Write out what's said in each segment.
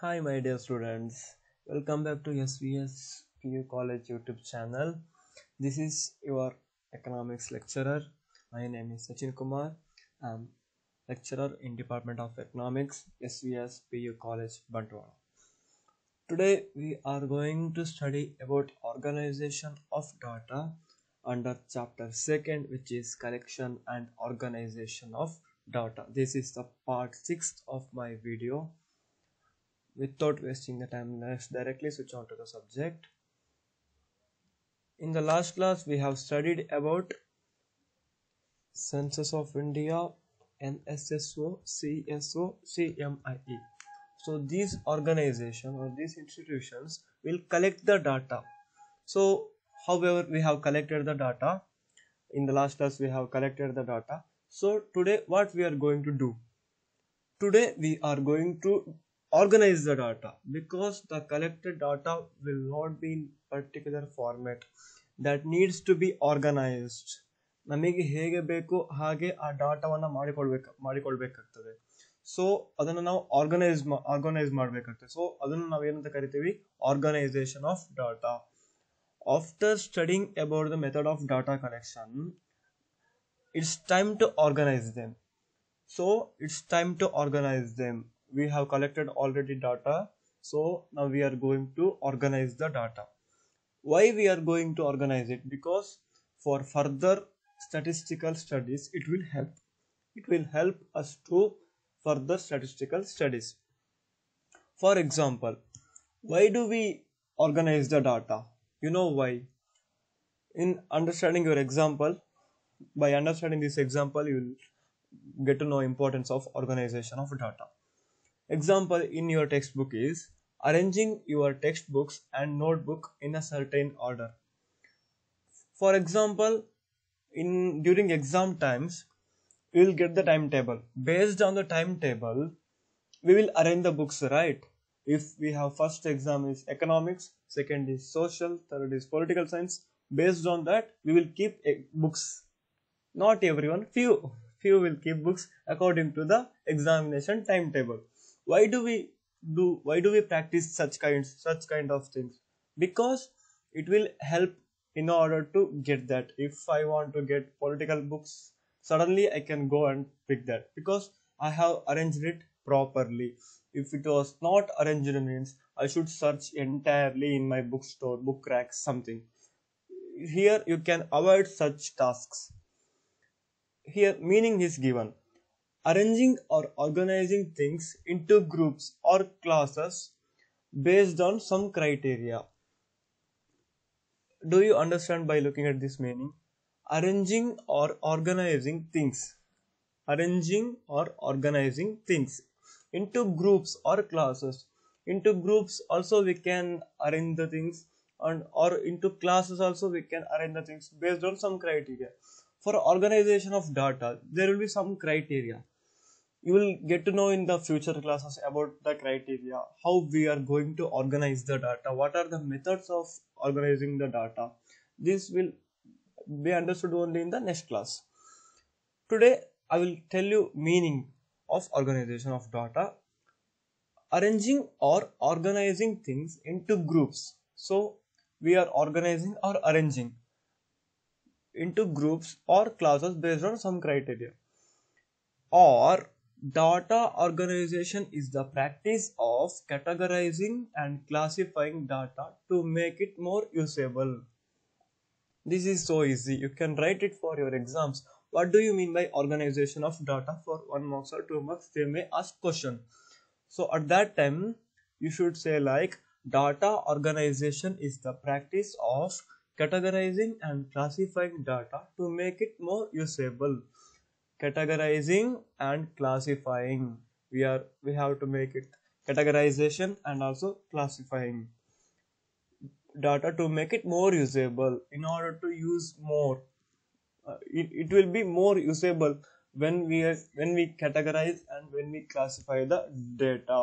Hi, my dear students. Welcome back to SVS PU College YouTube channel. This is your economics lecturer. My name is Sachin Kumar. I'm lecturer in Department of Economics, SVS PU College, Bantwara. Today we are going to study about organization of data under chapter 2nd, which is collection and organization of data. This is the part 6 of my video. Without wasting the time, let's directly switch on to the subject. In the last class, we have studied about Census of India, NSSO, CSO, CMIE. So these organizations or these institutions will collect the data. So however, we have collected the data. In the last class, we have collected the data. So today, what we are going to do? Today we are going to organize the data because the collected data will not be in particular format that needs to be organized. ನಮಗೆ ಹೇಗೆ ಬೇಕು ಹಾಗೆ ಆ ಡಾಟಾವನ್ನು ಮಾಡಿಕೊಳ್ಬೇಕಾಗ್ತದೆ. So ಅದನ್ನು ನಾವು organise ಮಾಡಬೇಕಾಗ್ತದೆ. So ಅದನ್ನು ನಾವು ಏನಂತ ಕರಿತೀವಿ? Organisation of data. After studying about the method of data collection, it's time to organize them. So it's time to organize them. We have collected already data, so now we are going to organize the data. Why we are going to organize it? Because for further statistical studies it will help us to further statistical studies. For example, why do we organize the data? You know why? In understanding your example, by understanding this example, you will get to know importance of organization of data. Example in your textbook is arranging your textbooks and notebook in a certain order. For example, during exam times, we will get the timetable. Based on the timetable, we will arrange the books, right? If we have first exam is economics, second is social, third is political science, based on that we will keep books. Not everyone, few will keep books according to the examination timetable. Why do we practice such kind of things? Because it will help in order to get that. If I want to get political books, suddenly I can go and pick that because I have arranged it properly. If it was not arranged, means I should search entirely in my bookstore, book rack, something. Here you can avoid such tasks. Here meaning is given: arranging or organizing things into groups or classes based on some criteria. Do you understand by looking at this meaning? Arranging or organizing things. Arranging or organizing things into groups or classes. Into groups also we can arrange the things, and or into classes also we can arrange the things based on some criteria. For organization of data, there will be some criteria. You will get to know in the future classes about the criteria, how we are going to organize the data, what are the methods of organizing the data. This will be understood only in the next class. Today I will tell you meaning of organization of data. Arranging or organizing things into groups. So we are organizing or arranging into groups or classes based on some criteria. Or data organization is the practice of categorizing and classifying data to make it more usable. This is so easy, you can write it for your exams. What do you mean by organization of data? For 1 marks or 2 marks they may ask question. So at that time you should say like, data organization is the practice of categorizing and classifying data to make it more usable. Categorizing and classifying, we have to make it categorization and also classifying data to make it more usable in order to use more. It will be more usable when we categorize and when we classify the data.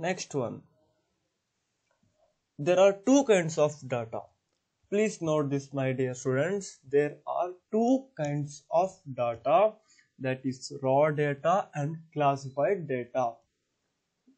Next one, there are two kinds of data. Please note this, my dear students. There are two kinds of data, that is raw data and classified data.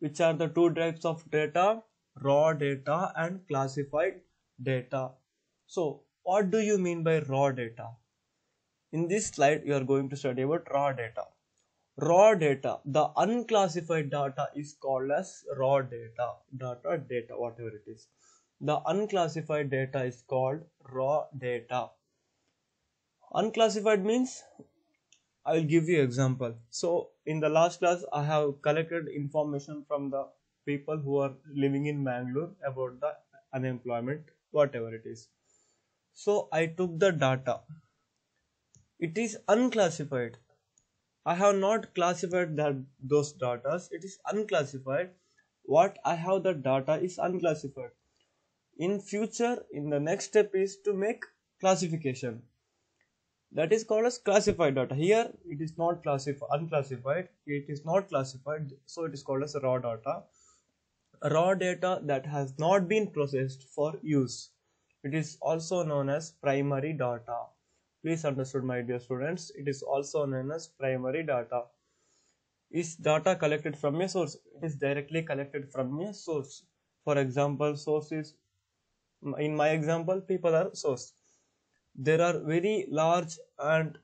Which are the two types of data? Raw data and classified data. So what do you mean by raw data? In this slide you are going to study about raw data. Raw data, the unclassified data is called as raw data, whatever it is. The unclassified data is called raw data. Unclassified means, I will give you example. So in the last class I have collected information from the people who are living in Bangalore about the unemployment, whatever it is. So I took the data. It is unclassified. I have not classified those data. It is unclassified. What I have the data is unclassified. In future, in the next step is to make classification. That is called as classified data. Here it is not unclassified. It is not classified, so it is called as raw data. Raw data that has not been processed for use. It is also known as primary data. Please understood, my dear students. It is also known as primary data. Is data collected from a source? It is directly collected from a source. For example, source is, in my example, people are source. There are very large and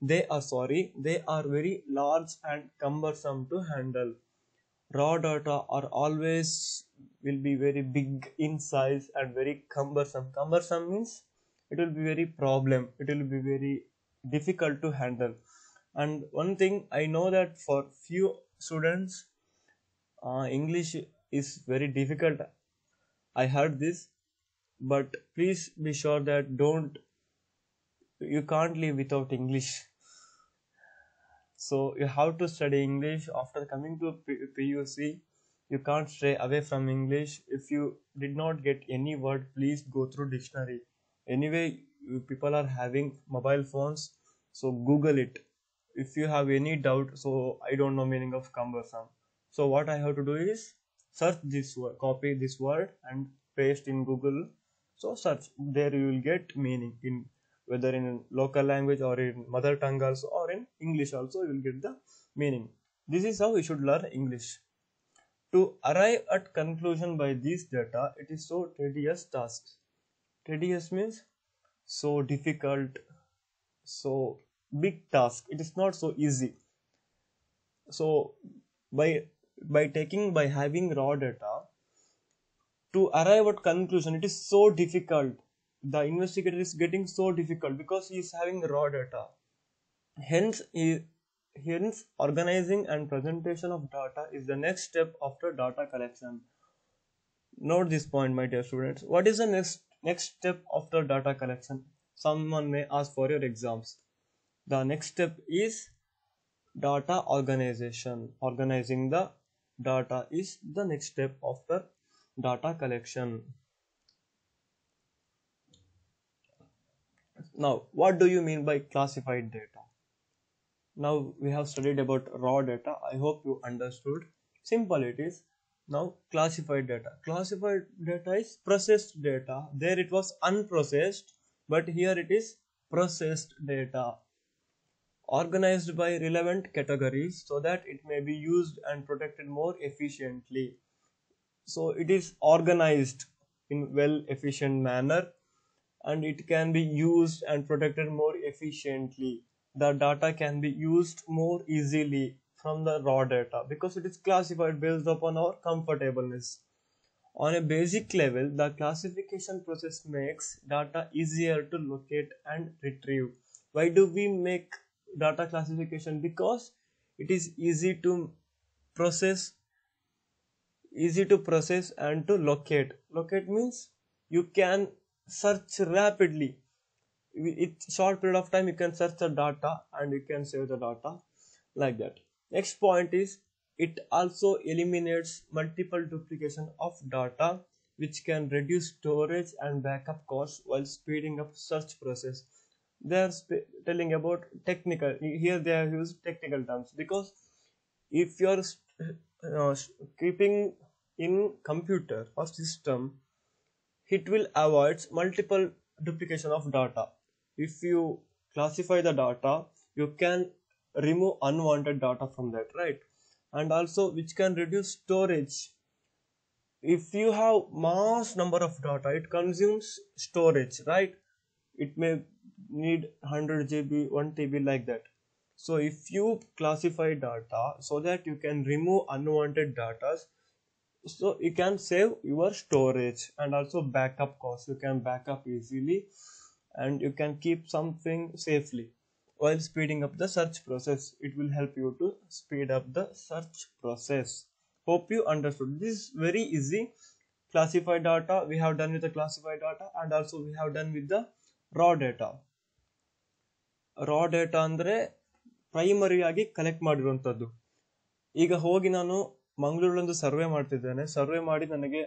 they are very large and cumbersome to handle. Raw data are always will be very big in size and very cumbersome. Cumbersome means it will be very problem, it will be very difficult to handle. And one thing I know, that for few students English is very difficult. I heard this, but please be sure that you can't live without English. So you have to study English after coming to PUC. You can't stray away from English. If you did not get any word, please go through dictionary. Anyway, people are having mobile phones, so Google it. If you have any doubt, so I don't know meaning of cumbersome, so what I have to do is search this word, copy this word and paste in Google. So search, there you will get meaning in whether in local language or in mother tongue also, or in English also, you will get the meaning. This is how we should learn English. To arrive at conclusion by these data, it is so tedious task. Tedious means so difficult, so big task. It is not so easy. So by having raw data, to arrive at conclusion, it is so difficult. The investigator is getting so difficult because he is having raw data. Hence organizing and presentation of data is the next step after data collection. Note this point, my dear students. What is the next step after data collection? Someone may ask for your exams. The next step is data organization. Organizing the data is the next step after data collection. Now, what do you mean by classified data? Now we have studied about raw data. I hope you understood. Simple it is. Now classified data. Classified data is processed data. There it was unprocessed, but here it is processed data. Organized by relevant categories so that it may be used and protected more efficiently. So it is organized in well efficient manner and it can be used and protected more efficiently. The data can be used more easily from the raw data because it is classified based upon our comfortableness. On a basic level, the classification process makes data easier to locate and retrieve. Why do we make data classification? Because it is easy to process and to locate. Locate means you can search rapidly. In short period of time you can search the data and you can save the data like that. Next point is it also eliminates multiple duplication of data, which can reduce storage and backup costs while speeding up search process. They are telling about technical, here they have used technical terms, because if you are keeping in computer or system, it will avoid multiple duplication of data. If you classify the data, you can remove unwanted data from that, right? and also which can reduce storage. If you have mass number of data, it consumes storage, right? It may need 100 GB, 1 TB, like that. So if you classify data so that you can remove unwanted data, so you can save your storage and also backup cost. You can backup easily and you can keep something safely while speeding up the search process. It will help you to speed up the search process. Hope you understood. This is very easy. Classified data we have done with the classified data, and also we have done with the raw data. Raw data ಅಂದರೆ primary ಆಗಿ collect ಮಾಡಿರುವಂಥದ್ದು. ಈಗ ಹೋಗಿ ನಾನು ಮಂಗಳೂರಲ್ಲೊಂದು survey ಮಾಡ್ತಿದ್ದೇನೆ, survey ಮಾಡಿ ನನಗೆ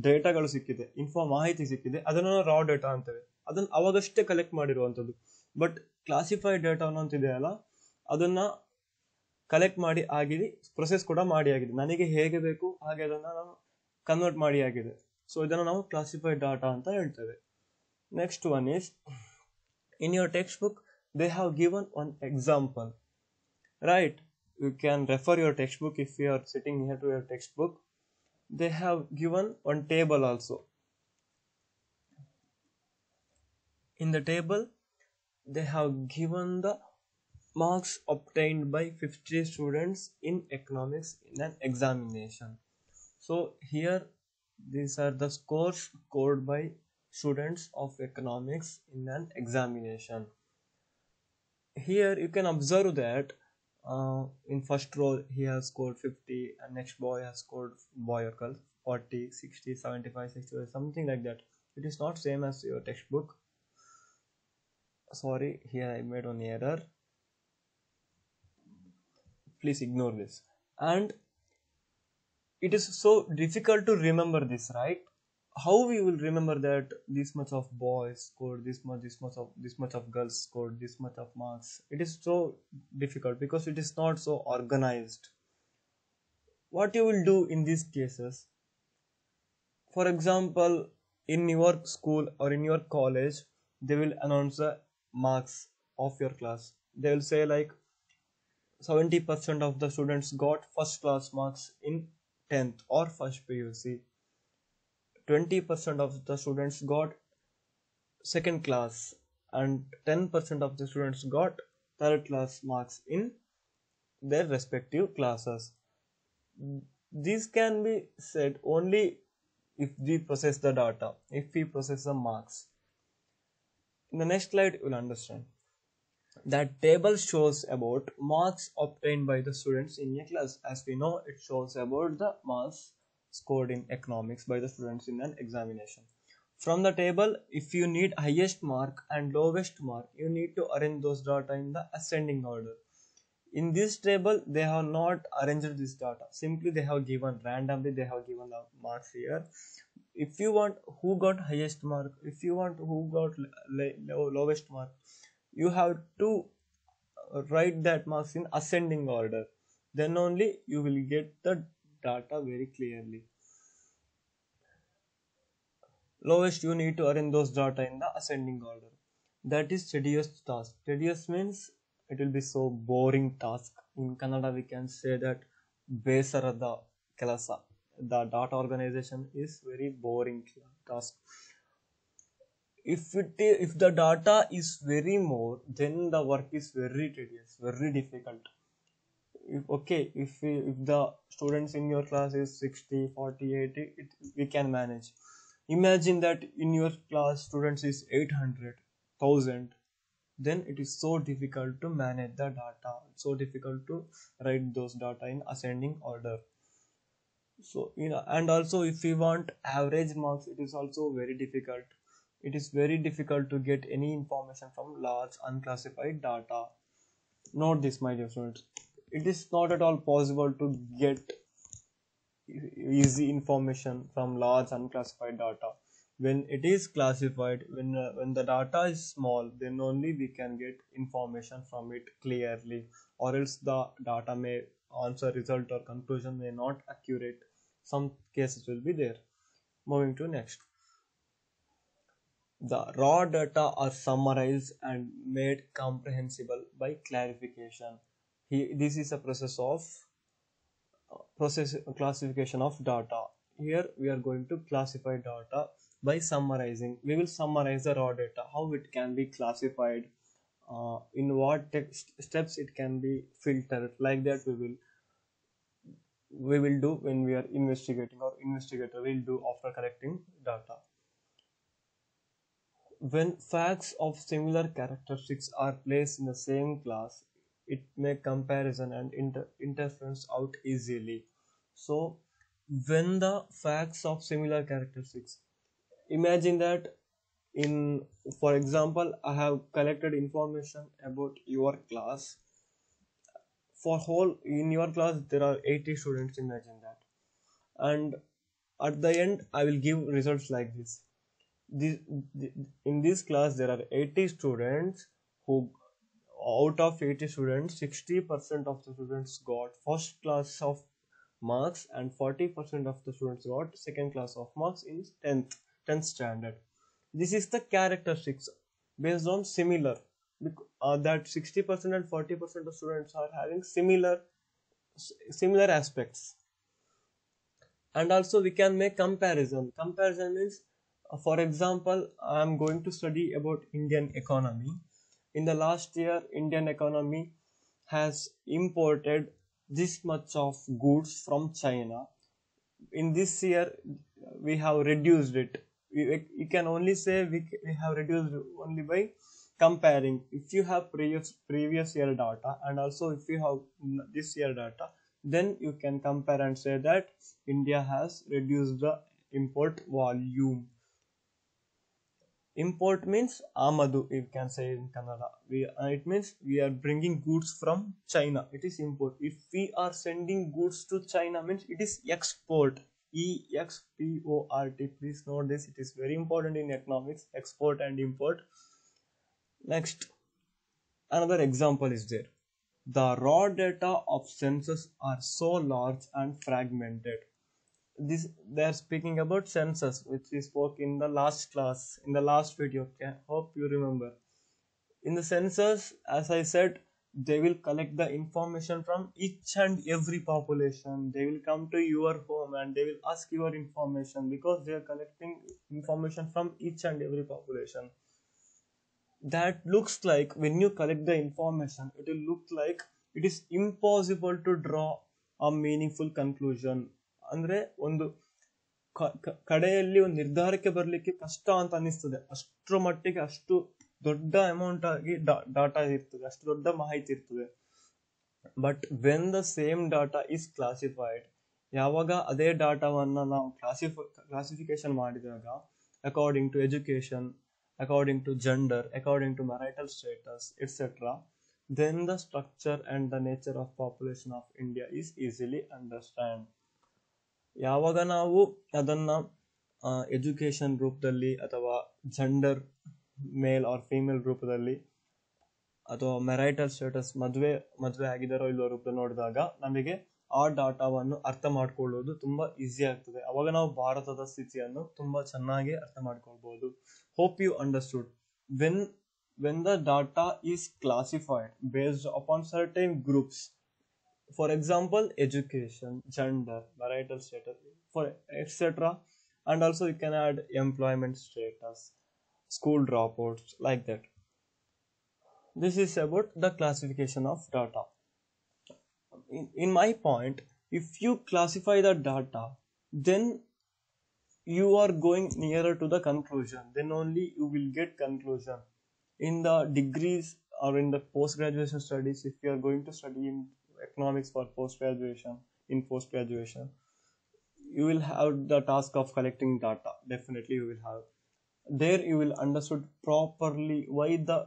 ಡೇಟಾಗಳು ಸಿಕ್ಕಿದೆ, ಮಾಹಿತಿ ಸಿಕ್ಕಿದೆ, ಅದನ್ನು ರಾ ಡೇಟಾ ಅಂತೇವೆ. ಅದನ್ನು ಅವಾಗಷ್ಟೇ ಕಲೆಕ್ಟ್ ಮಾಡಿರುವಂಥದ್ದು. ಬಟ್ ಕ್ಲಾಸಿಫೈಡ್ ಡೇಟಾ ಅನ್ನೋಂತಿದೆಯಲ್ಲ, ಅದನ್ನ ಕಲೆಕ್ಟ್ ಮಾಡಿ ಆಗಿದೆ, ಪ್ರೊಸೆಸ್ ಕೂಡ ಮಾಡಿ ಆಗಿದೆ, ನನಗೆ ಹೇಗೆ ಬೇಕು ಹಾಗೆ ಅದನ್ನು ನಾನು ಕನ್ವರ್ಟ್ ಮಾಡಿ ಆಗಿದೆ. ಸೊ ಇದನ್ನು ನಾವು ಕ್ಲಾಸಿಫೈಡ್ ಡಾಟಾ ಅಂತ ಹೇಳ್ತೇವೆ. Next one is, in your text book they have given one example, right? You can refer your textbook if you are sitting near to your textbook. They have given one table also. In the table they have given the marks obtained by 50 students in economics in an examination. So here these are the scores scored by students of economics in an examination. Here you can observe that in first row he has scored 50, and next boy has scored, boy or girl, 40, 60, 75, 65, something like that. It is not same as your textbook. Sorry, here I made one error, please ignore this. And it is so difficult to remember this, right? How we will remember that this much of boys scored this much of girls scored this much of marks? It is so difficult because it is not so organized. What you will do in these cases, for example, in your school or in your college, they will announce the marks of your class. They will say like 70% of the students got first class marks in 10th or first PUC, 20% of the students got second class, and 10% of the students got third class marks in their respective classes. These can be said only if we process the data, if we process the marks. In the next slide you will understand. That table shows about marks obtained by the students in a class. As we know, it shows about the marks scored in economics by the students in an examination. From the table, if you need highest mark and lowest mark, you need to arrange those data in the ascending order. In this table, they have not arranged this data. Simply they have given randomly, they have given the marks here. If you want who got highest mark, if you want who got lowest mark, you have to write that marks in ascending order. Then only you will get the data very clearly. Lowest, you need to arrange those data in the ascending order. That is tedious task. Tedious means it will be so boring task. In Kannada we can say that besarada kelasa. The data organization is very boring task. If the data is very more, then the work is very tedious, very difficult. If the students in your class is 60, 40, 80, we can manage. Imagine that in your class students is 800,000, then it is so difficult to manage the data, so difficult to write those data in ascending order. So and also if we want average marks, it is also very difficult. It is very difficult to get any information from large unclassified data. Note this, my dear students. It is not at all possible to get easy information from large unclassified data. When it is classified, when the data is small, then only we can get information from it clearly, or else the data may answer, result or conclusion may not accurate. Some cases will be there. Moving to next. The raw data are summarized and made comprehensible by clarification. This is a process of process classification of data. Here we are going to classify data by summarizing. We will summarize the raw data, how it can be classified, in what steps it can be filtered. Like that we will do when we are investigating, or investigator will do after collecting data. When facts of similar characteristics are placed in the same class, it may comparison and interference out easily. So when the facts of similar characteristics, imagine that, in for example, I have collected information about your class. For whole in your class there are 80 students, imagine that, and at the end I will give results like this. this, in this class there are 80 students who, out of 80 students, 60% of the students got first class of marks and 40% of the students got second class of marks in 10th standard. This is the characteristics based on similar, that 60% and 40% of students are having similar aspects. And also we can make comparison means, for example, I am going to study about Indian economy. In the last year, Indian economy has imported this much of goods from China. In this year we have reduced it. We can only say we have reduced only by comparing. If you have previous year data and also if you have this year data, then you can compare and say that India has reduced the import volume. Import means amadu, you can say in Kannada. It means we are bringing goods from China. It is import. If we are sending goods to China, means it is export. EXPORT. Please note this. It is very important in economics. Export and import. Next, another example is there. The raw data of census are so large and fragmented. This they are speaking about census, which we spoke in the last class, in the last video. Okay? Hope you remember. In the census, as I said, they will collect the information from each and every population. They will come to your home and they will ask your information, because they are collecting information from each and every population. That looks like, when you collect the information, it will look like it is impossible to draw a meaningful conclusion. ಅಂದ್ರೆ ಒಂದು ಕಡೆಯಲ್ಲಿ ಒಂದು ನಿರ್ಧಾರಕ್ಕೆ ಬರಲಿಕ್ಕೆ ಕಷ್ಟ ಅಂತ ಅನ್ನಿಸ್ತದೆ. ಅಷ್ಟರ ಮಟ್ಟಿಗೆ ಅಷ್ಟು ದೊಡ್ಡ ಅಮೌಂಟ್ ಆಗಿ ಡಾಟಾ ಇರ್ತದೆ, ಅಷ್ಟು ದೊಡ್ಡ ಮಾಹಿತಿ ಇರ್ತದೆ. But when the same data is classified, ಯಾವಾಗ ಅದೇ ಡಾಟಾವನ್ನ ನಾವು ಕ್ಲಾಸಿಫಿಕೇಶನ್ ಮಾಡಿದಾಗ, according to education, according to gender, according to marital status, etc., then the structure and the nature of population of India is easily understand. ಯಾವಾಗ ನಾವು ಅದನ್ನ education ರೂಪದಲ್ಲಿ ಅಥವಾ ಜೆಂಡರ್ ಮೇಲ್ ಆರ್ ಫೀಮೇಲ್ ರೂಪದಲ್ಲಿ ಅಥವಾ ಮೆರೈಟಲ್ ಸ್ಟೇಟಸ್ ಮದುವೆ ಆಗಿದಾರೋ ಇಲ್ಲೋ ರೂಪದಲ್ಲಿ ನೋಡಿದಾಗ ನಮಗೆ ಆ ಡಾಟಾವನ್ನು ಅರ್ಥ ಮಾಡ್ಕೊಳ್ಳೋದು ತುಂಬಾ ಈಸಿ ಆಗ್ತದೆ. ಅವಾಗ ನಾವು ಭಾರತದ ಸ್ಥಿತಿಯನ್ನು ತುಂಬಾ ಚೆನ್ನಾಗಿ ಅರ್ಥ ಮಾಡ್ಕೊಳ್ಬಹುದು. Hope you understood. When the data is classified based upon certain groups, for example, education, gender, marital status, etc., and also you can add employment status, school dropouts, like that. This is about the classification of data. In my point, if you classify the data, then you are going nearer to the conclusion. Then only you will get conclusion. In the degrees or in the post-graduation studies, if you are going to study in economics for post-graduation, you will have the task of collecting data. Definitely you will have. There you will understood properly why the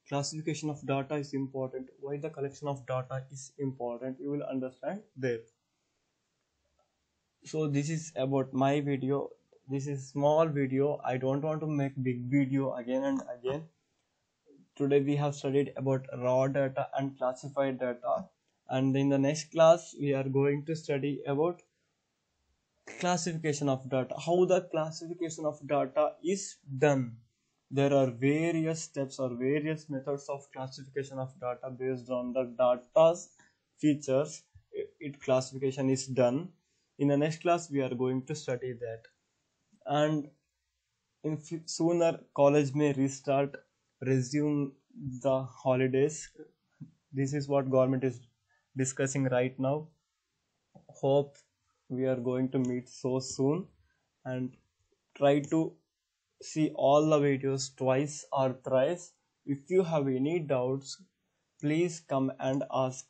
classification of data is important, why the collection of data is important. You will understand there. So this is about my video. This is small video. I don't want to make big video again and again. Today we have studied about raw data and classified data, and in the next class we are going to study about classification of data, how the classification of data is done. There are various steps or various methods of classification of data based on the data's features. its classification is done. In the next class we are going to study that. And in sooner college may restart, resume the holidays. This is what government is discussing right now. Hope we are going to meet so soon, and try to see all the videos twice or thrice. If you have any doubts, please come and ask.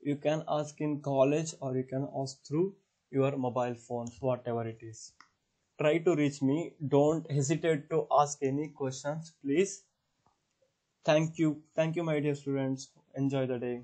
You can ask in college or you can ask through your mobile phones, whatever it is. Try to reach me. Don't hesitate to ask any questions, please. Thank you. Thank you, my dear students. Enjoy the day.